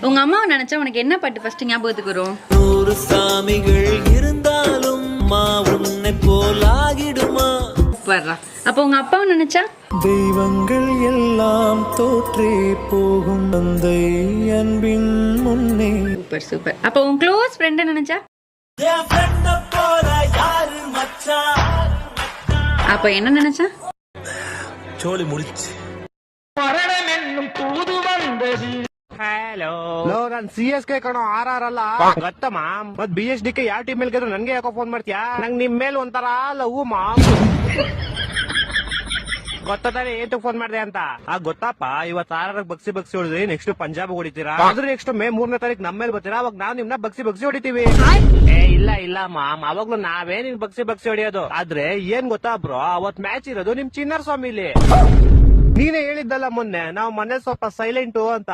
உங்க அம்மாவை நினைச்சா உனக்கு என்ன பாட்டு ஃபர்ஸ்ட் ஞாபகத்துக்கு வரும்? 100 சாமிகள் இருந்தாலும் உன்னை போலாகிடுமா. சூப்பர்ரா. அப்ப உங்க அப்பாவை நினைச்சா? தெய்வங்கள் எல்லாம் தோற்றே போகும் தந்தை அன்பின் முன்னே. Super super. அப்ப உன் க்ளோஸ் ஃப்ரெண்ட நினைச்சா? அப்ப என்ன நினைச்சா? சோலி முடிச்சு. ಹಲೋ ನಾನು CSK ಕಣೋ RR ಅಲ್ಲ ಗೊತ್ತಮ್ಮ ಮತ್ BSDK ಯಾವ ಟೀಮ್ ಮೇಲೆ ಗೆದ್ರು ನನ್ಗೆ ಯಾಕೋ ಫೋನ್ ಮಾಡ್ತೀಯಾ ನಂಗ್ ನಿಮ್ ಮೇಲೆ ಒಂಥರ ಲವ್ ಗೊತ್ತಾನೆ ಏನ್ ಫೋನ್ ಮಾಡ್ದೆ ಅಂತ ಗೊತ್ತಪ್ಪ ಇವತ್ತು RR ಬಗ್ಸಿ ಹೊಡಿದ್ರಿ ನೆಕ್ಸ್ಟ್ ಪಂಜಾಬ್ ಹೊಡಿತೀರಾ ಅದ್ರ ನೆಕ್ಸ್ಟ್ ಮೇ 3ನೇ ತಾರೀಕು ನಮ್ಮ ಮೇಲೆ ಬರ್ತೀರಾ ಅವಾಗ ನಾವ್ ನಿಮ್ನ ಬಗ್ಸಿ ಹೊಡಿತೀವಿ ಇಲ್ಲ ಮಾಮ್ ಅವಾಗ್ಲೂ ನಾವೇ ನಿನ್ ಬಗ್ಸಿ ಹೊಡಿಯೋದು ಆದ್ರೆ ಏನ್ ಗೊತ್ತಾ ಬ್ರೋ ಅವತ್ ಮ್ಯಾಚ್ ಇರೋದು ನಿಮ್ ಚಿನ್ನರ್ ಸ್ವಾಮಿಲಿ ನೀನೇ ಹೇಳಿದ್ದಲ್ಲ ಮೊನ್ನೆ ನಾವ್ ಮನೆ ಸ್ವಲ್ಪ ಸೈಲೆಂಟು ಅಂತ